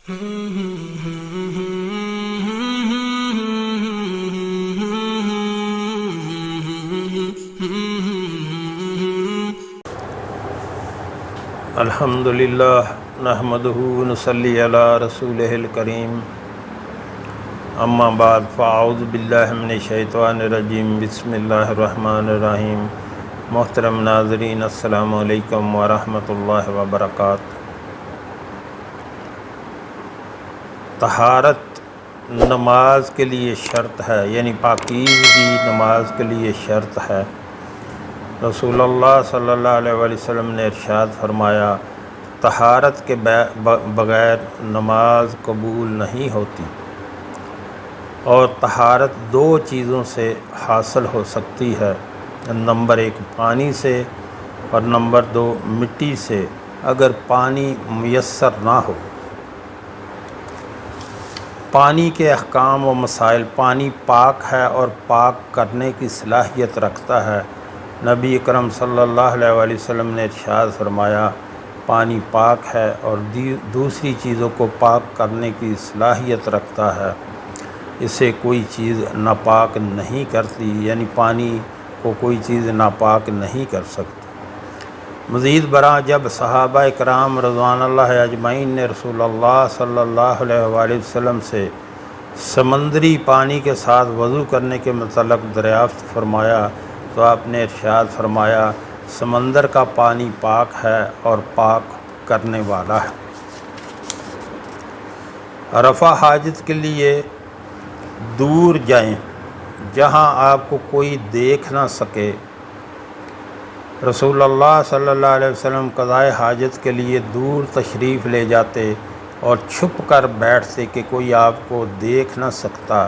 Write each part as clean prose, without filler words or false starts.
الحمدللہ نحمدہ ونصلی علی رسولہ الکریم، اما بعد فاعوذ باللہ من الشیطان الرجیم، بسم اللہ الرحمن الرحیم۔ محترم ناظرین، السلام علیکم ورحمۃ اللہ وبرکاتہ۔ طہارت نماز کے لیے شرط ہے، یعنی پاکیزگی نماز کے لیے شرط ہے۔ رسول اللہ صلی اللہ علیہ وسلم نے ارشاد فرمایا، طہارت کے بغیر نماز قبول نہیں ہوتی، اور طہارت دو چیزوں سے حاصل ہو سکتی ہے، نمبر 1 پانی سے اور نمبر 2 مٹی سے، اگر پانی میسر نہ ہو۔ پانی کے احکام و مسائل: پانی پاک ہے اور پاک کرنے کی صلاحیت رکھتا ہے۔ نبی اکرم صلی اللہ علیہ وآلہ وسلم نے ارشاد فرمایا، پانی پاک ہے اور دوسری چیزوں کو پاک کرنے کی صلاحیت رکھتا ہے، اسے کوئی چیز ناپاک نہیں کرتی، یعنی پانی کو کوئی چیز ناپاک نہیں کر سکتی۔ مزید برآں جب صحابہ کرام رضوان اللہ اجمعین نے رسول اللہ صلی اللہ علیہ وآلہ وسلم سے سمندری پانی کے ساتھ وضو کرنے کے متعلق دریافت فرمایا تو آپ نے ارشاد فرمایا، سمندر کا پانی پاک ہے اور پاک کرنے والا ہے۔ رفع حاجت کے لیے دور جائیں، جہاں آپ کو کوئی دیکھ نہ سکے۔ رسول اللہ صلی اللہ علیہ وسلم قضائے حاجت کے لیے دور تشریف لے جاتے اور چھپ کر بیٹھتے کہ کوئی آپ کو دیکھ نہ سکتا۔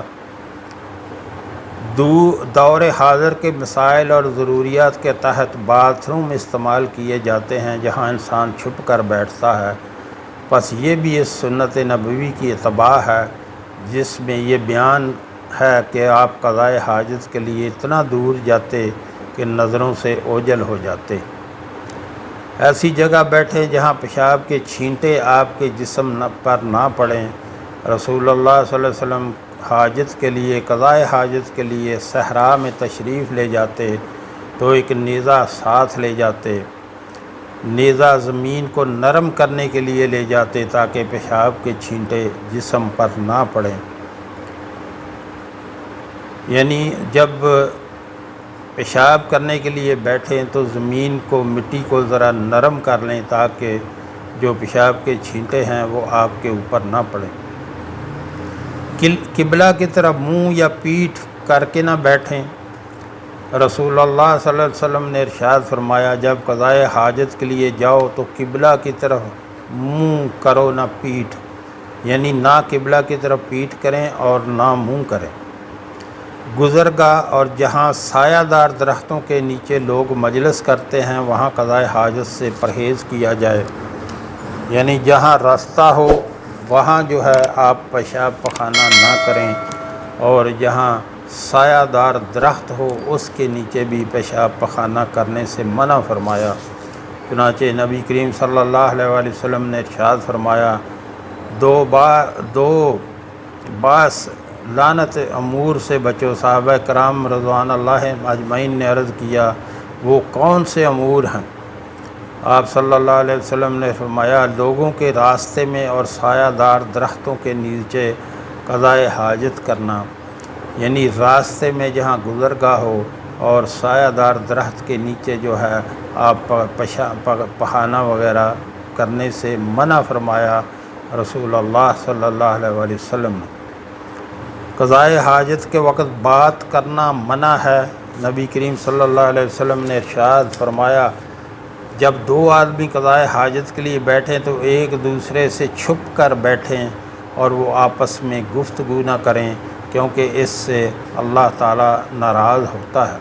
دور حاضر کے مسائل اور ضروریات کے تحت باتھ روم استعمال کیے جاتے ہیں جہاں انسان چھپ کر بیٹھتا ہے، پس یہ بھی اس سنت نبوی کی اتباع ہے جس میں یہ بیان ہے کہ آپ قضائے حاجت کے لیے اتنا دور جاتے کہ نظروں سے اوجھل ہو جاتے۔ ایسی جگہ بیٹھیں جہاں پیشاب کے چھینٹے آپ کے جسم پر نہ پڑیں۔ رسول اللہ صلی اللہ علیہ وسلم حاجت کے لیے قضائے حاجت کے لیے صحرا میں تشریف لے جاتے تو ایک نیزہ ساتھ لے جاتے۔ نیزہ زمین کو نرم کرنے کے لیے لے جاتے تاکہ پیشاب کے چھینٹے جسم پر نہ پڑیں، یعنی جب پیشاب کرنے کے لیے بیٹھیں تو زمین کو، مٹی کو ذرا نرم کر لیں تاکہ جو پیشاب کے چھینٹے ہیں وہ آپ کے اوپر نہ پڑیں۔ قبلہ کی طرف منہ یا پیٹھ کر کے نہ بیٹھیں۔ رسول اللہ صلی اللہ علیہ وسلم نے ارشاد فرمایا، جب قضائے حاجت کے لیے جاؤ تو قبلہ کی طرف منہ کرو نہ پیٹھ، یعنی نہ قبلہ کی طرف پیٹھ کریں اور نہ منہ کریں۔ گزرگاہ اور جہاں سایہ دار درختوں کے نیچے لوگ مجلس کرتے ہیں وہاں قضائے حاجت سے پرہیز کیا جائے، یعنی جہاں راستہ ہو وہاں جو ہے آپ پیشاب پخانہ نہ کریں، اور جہاں سایہ دار درخت ہو اس کے نیچے بھی پیشاب پخانہ کرنے سے منع فرمایا۔ چنانچہ نبی کریم صلی اللہ علیہ وآلہ وسلم نے ارشاد فرمایا، دو باس لعنت امور سے بچو۔ صحابہ کرام رضوان اللہ اجمعین نے عرض کیا، وہ کون سے امور ہیں؟ آپ صلی اللہ علیہ وسلم نے فرمایا، لوگوں کے راستے میں اور سایہ دار درختوں کے نیچے قضائے حاجت کرنا، یعنی راستے میں جہاں گزرگاہ ہو اور سایہ دار درخت کے نیچے جو ہے آپ پخانہ وغیرہ کرنے سے منع فرمایا رسول اللہ صلی اللہ علیہ وآلہ وسلم نے۔ قضائے حاجت کے وقت بات کرنا منع ہے۔ نبی کریم صلی اللہ علیہ وسلم نے ارشاد فرمایا، جب دو آدمی قضائے حاجت کے لیے بیٹھیں تو ایک دوسرے سے چھپ کر بیٹھیں اور وہ آپس میں گفتگو نہ کریں، کیونکہ اس سے اللہ تعالیٰ ناراض ہوتا ہے۔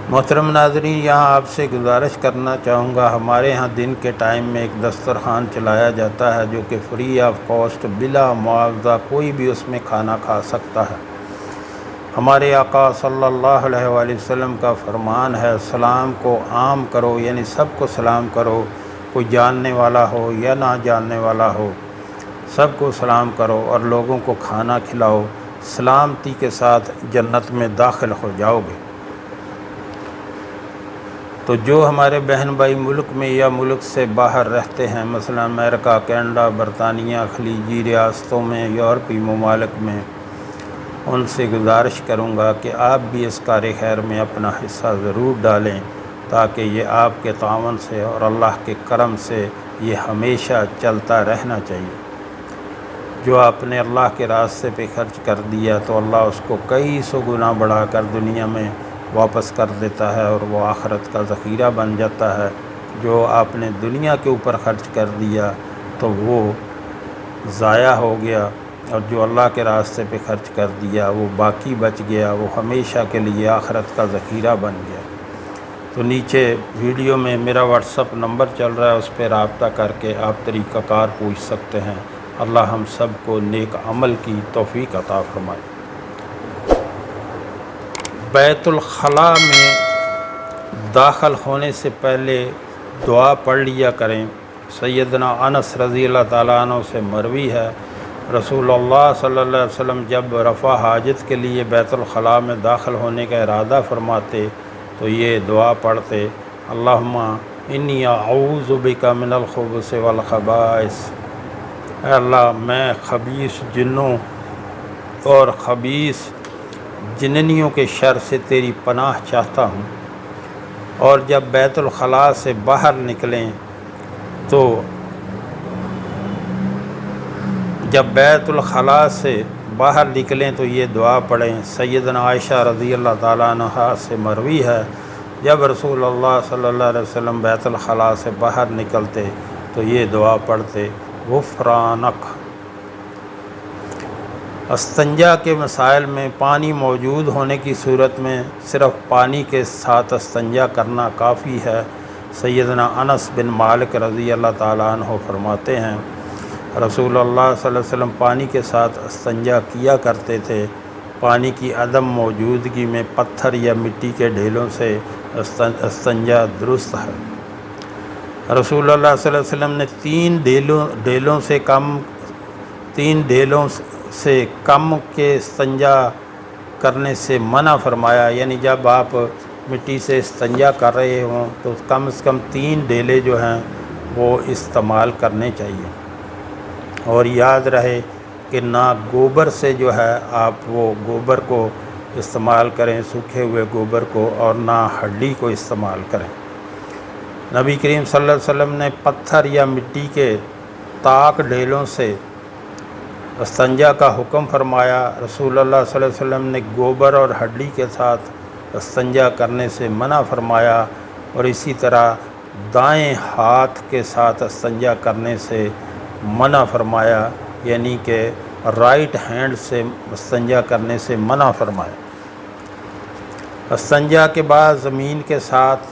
محترم ناظرین، یہاں آپ سے گزارش کرنا چاہوں گا، ہمارے ہاں دن کے ٹائم میں ایک دسترخوان چلایا جاتا ہے جو کہ فری آف کاسٹ، بلا معاوضہ کوئی بھی اس میں کھانا کھا سکتا ہے۔ ہمارے آقا صلی اللہ علیہ وآلہ وسلم کا فرمان ہے، سلام کو عام کرو، یعنی سب کو سلام کرو، کوئی جاننے والا ہو یا نہ جاننے والا ہو، سب کو سلام کرو اور لوگوں کو کھانا کھلاؤ، سلامتی کے ساتھ جنت میں داخل ہو جاؤ گے۔ تو جو ہمارے بہن بھائی ملک میں یا ملک سے باہر رہتے ہیں، مثلا امریکہ، کینیڈا، برطانیہ، خلیجی ریاستوں میں، یورپی ممالک میں، ان سے گزارش کروں گا کہ آپ بھی اس کار خیر میں اپنا حصہ ضرور ڈالیں، تاکہ یہ آپ کے تعاون سے اور اللہ کے کرم سے یہ ہمیشہ چلتا رہنا چاہیے۔ جو آپ نے اللہ کے راستے پہ خرچ کر دیا تو اللہ اس کو کئی سو گنا بڑھا کر دنیا میں واپس کر دیتا ہے اور وہ آخرت کا ذخیرہ بن جاتا ہے۔ جو آپ نے دنیا کے اوپر خرچ کر دیا تو وہ ضائع ہو گیا، اور جو اللہ کے راستے پہ خرچ کر دیا وہ باقی بچ گیا، وہ ہمیشہ کے لیے آخرت کا ذخیرہ بن گیا۔ تو نیچے ویڈیو میں میرا واٹس اپ نمبر چل رہا ہے، اس پہ رابطہ کر کے آپ طریقہ کار پوچھ سکتے ہیں۔ اللہ ہم سب کو نیک عمل کی توفیق عطا فرمائے۔ بیت الخلاء میں داخل ہونے سے پہلے دعا پڑھ لیا کریں۔ سیدنا انس رضی اللہ تعالیٰ عنہ سے مروی ہے، رسول اللہ صلی اللہ علیہ وسلم جب رفع حاجت کے لیے بیت الخلاء میں داخل ہونے کا ارادہ فرماتے تو یہ دعا پڑھتے: اللہم انی اعوذ بک من الخبث والخبائث، اے اللہ میں خبیث جنوں اور خبیث جننیوں کے شر سے تیری پناہ چاہتا ہوں۔ اور جب بیت الخلاء سے باہر نکلیں تو یہ دعا پڑھیں۔ سیدنا عائشہ رضی اللہ تعالیٰ عنہا سے مروی ہے، جب رسول اللہ صلی اللہ علیہ وسلم بیت الخلاء سے باہر نکلتے تو یہ دعا پڑھتے: غفرانک۔ استنجا کے مسائل میں پانی موجود ہونے کی صورت میں صرف پانی کے ساتھ استنجا کرنا کافی ہے۔ سیدنا انس بن مالک رضی اللہ تعالیٰ عنہ فرماتے ہیں، رسول اللہ صلی اللہ علیہ وسلم پانی کے ساتھ استنجا کیا کرتے تھے۔ پانی کی عدم موجودگی میں پتھر یا مٹی کے ڈھیلوں سے استنجا درست ہے۔ رسول اللہ صلی اللہ علیہ وسلم نے تین ڈھیلوں سے کم کے استنجا کرنے سے منع فرمایا، یعنی جب آپ مٹی سے استنجا کر رہے ہوں تو کم از کم 3 ڈیلے جو ہیں وہ استعمال کرنے چاہیے۔ اور یاد رہے کہ نہ گوبر سے جو ہے آپ وہ گوبر کو استعمال کریں، سوکھے ہوئے گوبر کو، اور نہ ہڈی کو استعمال کریں۔ نبی کریم صلی اللہ علیہ وسلم نے پتھر یا مٹی کے طاق ڈھیلوں سے استنجا کا حکم فرمایا۔ رسول اللہ صلی اللہ علیہ وسلم نے گوبر اور ہڈی کے ساتھ استنجا کرنے سے منع فرمایا، اور اسی طرح دائیں ہاتھ کے ساتھ استنجا کرنے سے منع فرمایا، یعنی کہ رائٹ ہینڈ سے استنجا کرنے سے منع فرمایا۔ استنجا کے بعد زمین کے ساتھ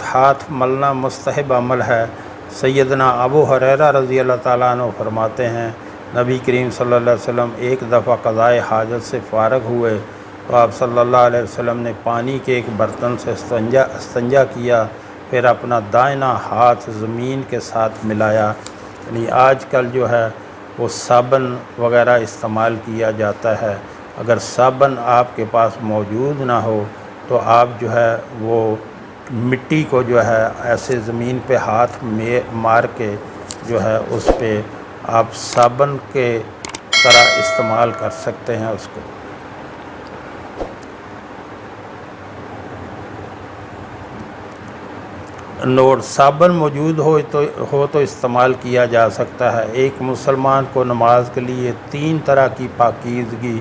ہاتھ ملنا مستحب عمل ہے۔ سیدنا ابو ہریرہ رضی اللہ تعالیٰ عنہ فرماتے ہیں، نبی کریم صلی اللہ علیہ وسلم ایک دفعہ قضائے حاجت سے فارغ ہوئے تو آپ صلی اللہ علیہ وسلم نے پانی کے ایک برتن سے استنجا کیا، پھر اپنا دائنا ہاتھ زمین کے ساتھ ملایا۔ یعنی آج کل جو ہے وہ صابن وغیرہ استعمال کیا جاتا ہے، اگر صابن آپ کے پاس موجود نہ ہو تو آپ جو ہے وہ مٹی کو جو ہے ایسے زمین پہ ہاتھ مار کے جو ہے اس پہ آپ صابن کے طرح استعمال کر سکتے ہیں اس کو۔ نوٹ: صابن موجود ہو تو استعمال کیا جا سکتا ہے۔ ایک مسلمان کو نماز کے لیے 3 طرح کی پاکیزگی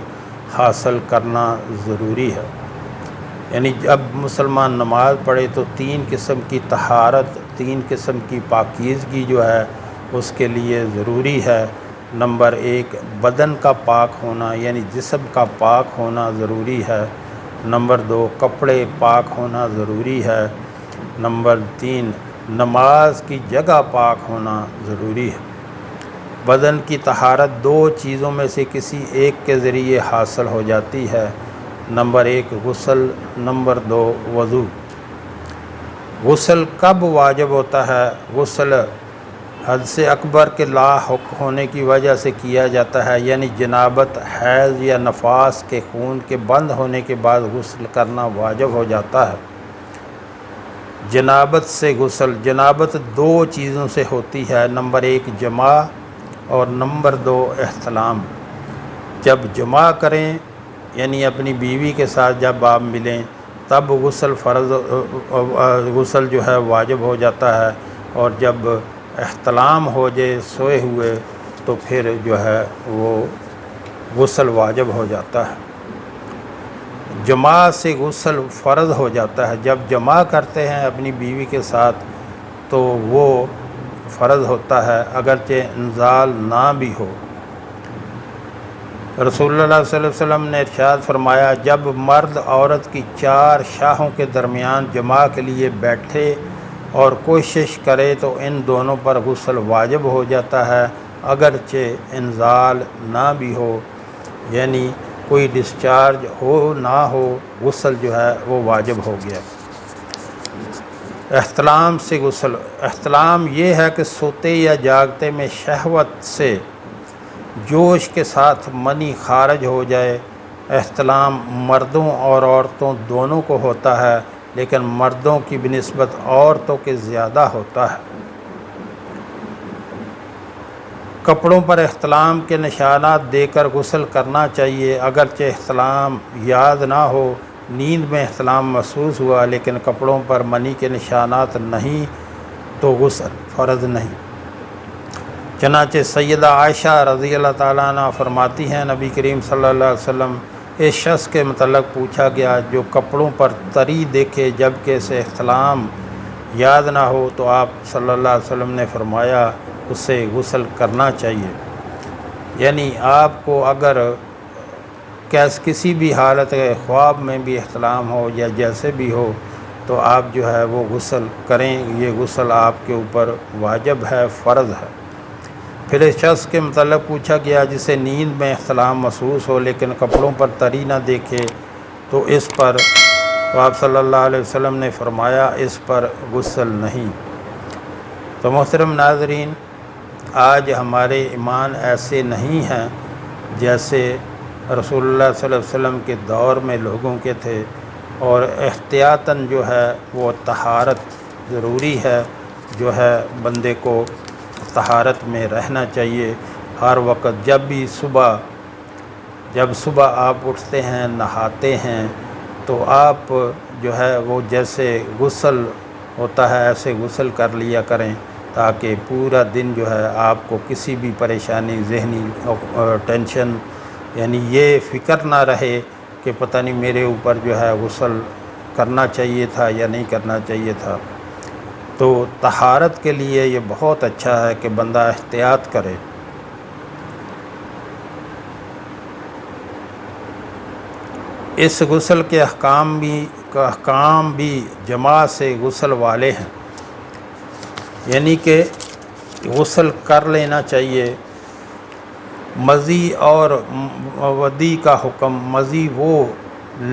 حاصل کرنا ضروری ہے، یعنی جب مسلمان نماز پڑھے تو 3 قسم کی طہارت، 3 قسم کی پاکیزگی جو ہے اس کے لیے ضروری ہے۔ نمبر 1 بدن کا پاک ہونا، یعنی جسم کا پاک ہونا ضروری ہے۔ نمبر 2 کپڑے پاک ہونا ضروری ہے۔ نمبر 3 نماز کی جگہ پاک ہونا ضروری ہے۔ بدن کی طہارت 2 چیزوں میں سے کسی ایک کے ذریعے حاصل ہو جاتی ہے۔ نمبر 1 غسل، نمبر 2 وضو۔ غسل کب واجب ہوتا ہے؟ غسل حد سے اکبر کے لاحق ہونے کی وجہ سے کیا جاتا ہے، یعنی جنابت، حیض یا نفاس کے خون کے بند ہونے کے بعد غسل کرنا واجب ہو جاتا ہے۔ جنابت سے غسل، جنابت دو چیزوں سے ہوتی ہے، نمبر 1 جماع اور نمبر 2 احتلام۔ جب جماع کریں یعنی اپنی بیوی کے ساتھ جب آپ ملیں تب غسل جو ہے واجب ہو جاتا ہے، اور جب احتلام ہو جائے سوئے ہوئے تو پھر جو ہے وہ غسل واجب ہو جاتا ہے۔ جماع سے غسل فرض ہو جاتا ہے، جب جماع کرتے ہیں اپنی بیوی کے ساتھ تو وہ فرض ہوتا ہے اگرچہ انزال نہ بھی ہو۔ رسول اللہ صلی اللہ علیہ وسلم نے ارشاد فرمایا، جب مرد عورت کی 4 شاہوں کے درمیان جماع کے لیے بیٹھے اور کوشش کرے تو ان دونوں پر غسل واجب ہو جاتا ہے اگرچہ انزال نہ بھی ہو، یعنی کوئی ڈسچارج ہو نہ ہو، غسل جو ہے وہ واجب ہو گیا۔ احتلام سے غسل، احتلام یہ ہے کہ سوتے یا جاگتے میں شہوت سے جوش کے ساتھ منی خارج ہو جائے۔ احتلام مردوں اور عورتوں دونوں کو ہوتا ہے، لیکن مردوں کی بنسبت عورتوں کے زیادہ ہوتا ہے۔ کپڑوں پر احتلام کے نشانات دیکھ کر غسل کرنا چاہیے، اگرچہ احتلام یاد نہ ہو، نیند میں احتلام محسوس ہوا لیکن کپڑوں پر منی کے نشانات نہیں تو غسل فرض نہیں۔ چنانچہ سیدہ عائشہ رضی اللہ تعالیٰ عنہ فرماتی ہیں، نبی کریم صلی اللہ علیہ وسلم اس شخص کے متعلق پوچھا گیا جو کپڑوں پر تری دیکھے جبکہ اسے احتلام یاد نہ ہو، تو آپ صلی اللہ علیہ وسلم نے فرمایا اسے غسل کرنا چاہیے۔ یعنی آپ کو اگر کسی بھی حالت خواب میں بھی احتلام ہو یا جیسے بھی ہو تو آپ جو ہے وہ غسل کریں، یہ غسل آپ کے اوپر واجب ہے، فرض ہے۔ پھر اس شخص کے متعلق پوچھا گیا جسے نیند میں احتلام محسوس ہو لیکن کپڑوں پر تری نہ دیکھے تو اس پر آپ صلی اللہ علیہ وسلم نے فرمایا اس پر غسل نہیں۔ تو محترم ناظرین، آج ہمارے ایمان ایسے نہیں ہیں جیسے رسول اللہ صلی اللہ علیہ وسلم کے دور میں لوگوں کے تھے، اور احتیاطاً جو ہے وہ طہارت ضروری ہے، جو ہے بندے کو طہارت میں رہنا چاہیے ہر وقت۔ جب صبح آپ اٹھتے ہیں نہاتے ہیں تو آپ جو ہے وہ جیسے غسل ہوتا ہے ایسے غسل کر لیا کریں تاکہ پورا دن جو ہے آپ کو کسی بھی پریشانی، ذہنی ٹینشن، یعنی یہ فکر نہ رہے کہ پتہ نہیں میرے اوپر جو ہے غسل کرنا چاہیے تھا یا نہیں کرنا چاہیے تھا۔ تو طہارت کے لیے یہ بہت اچھا ہے کہ بندہ احتیاط کرے۔ اس غسل کے احکام بھی جماع سے غسل والے ہیں، یعنی کہ غسل کر لینا چاہیے۔ مزی اور ودی کا حکم، مزی وہ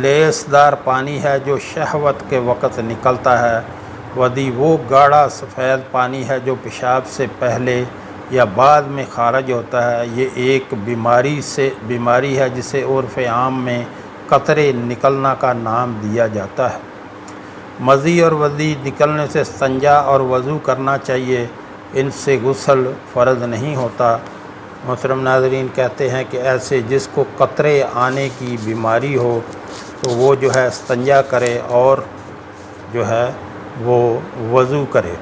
لیسدار پانی ہے جو شہوت کے وقت نکلتا ہے، ودی وہ گاڑھا سفید پانی ہے جو پیشاب سے پہلے یا بعد میں خارج ہوتا ہے۔ یہ ایک بیماری ہے جسے عرف عام میں قطرے نکلنا کا نام دیا جاتا ہے۔ مزی اور ودی نکلنے سے استنجا اور وضو کرنا چاہیے، ان سے غسل فرض نہیں ہوتا۔ محترم ناظرین، کہتے ہیں کہ ایسے جس کو قطرے آنے کی بیماری ہو تو وہ جو ہے استنجا کرے اور جو ہے وہ وضو کرے،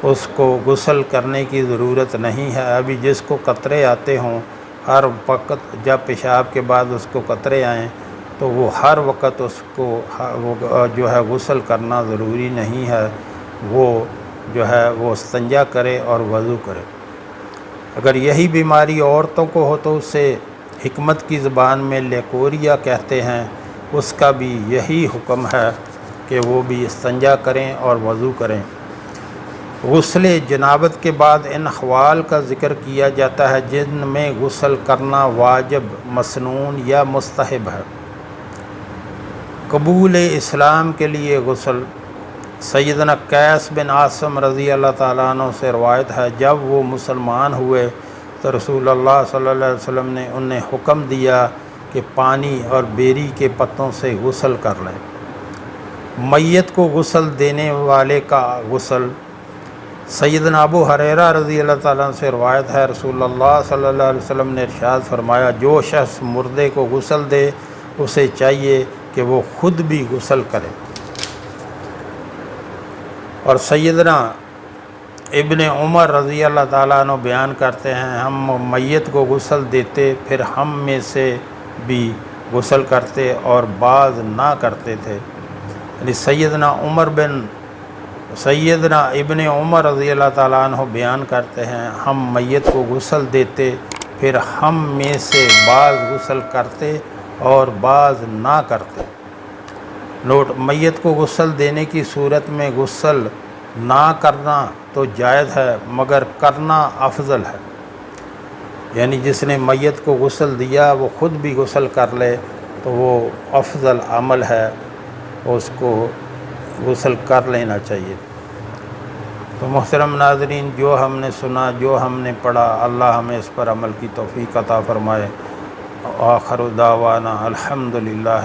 اس کو غسل کرنے کی ضرورت نہیں ہے۔ ابھی جس کو قطرے آتے ہوں، ہر وقت جب پیشاب کے بعد اس کو قطرے آئیں تو وہ ہر وقت اس کو جو ہے غسل کرنا ضروری نہیں ہے، وہ جو ہے وہ استنجا کرے اور وضو کرے۔ اگر یہی بیماری عورتوں کو ہو تو اسے حکمت کی زبان میں لیکوریا کہتے ہیں، اس کا بھی یہی حکم ہے کہ وہ بھی استنجا کریں اور وضو کریں۔ غسل جنابت کے بعد ان احوال کا ذکر کیا جاتا ہے جن میں غسل کرنا واجب، مسنون یا مستحب ہے۔ قبول اسلام کے لیے غسل، سیدنا قیس بن عاصم رضی اللہ تعالیٰ عنہ سے روایت ہے، جب وہ مسلمان ہوئے تو رسول اللہ صلی اللہ علیہ وسلم نے انہیں حکم دیا کہ پانی اور بیری کے پتوں سے غسل کر لیں۔ میت کو غسل دینے والے کا غسل۔ سیدنا ابو ہریرہ رضی اللہ تعالیٰ عنہ سے روایت ہے، رسول اللہ صلی اللہ علیہ وسلم نے ارشاد فرمایا، جو شخص مردے کو غسل دے اسے چاہیے کہ وہ خود بھی غسل کرے۔ اور سیدنا ابن عمر رضی اللہ تعالیٰ عنہ بیان کرتے ہیں، ہم میت کو غسل دیتے، پھر ہم میں سے بھی غسل کرتے اور بعض نہ کرتے تھے۔ یعنی سیدنا ابن عمر رضی اللہ تعالیٰ عنہ بیان کرتے ہیں، ہم میت کو غسل دیتے، پھر ہم میں سے بعض غسل کرتے اور بعض نہ کرتے۔ نوٹ: میت کو غسل دینے کی صورت میں غسل نہ کرنا تو جائز ہے، مگر کرنا افضل ہے۔ یعنی جس نے میت کو غسل دیا وہ خود بھی غسل کر لے تو وہ افضل عمل ہے، اس کو غسل کر لینا چاہیے۔ تو محترم ناظرین، جو ہم نے سنا، جو ہم نے پڑھا، اللہ ہمیں اس پر عمل کی توفیق عطا فرمائے۔ آخر دعوانا الحمدللہ۔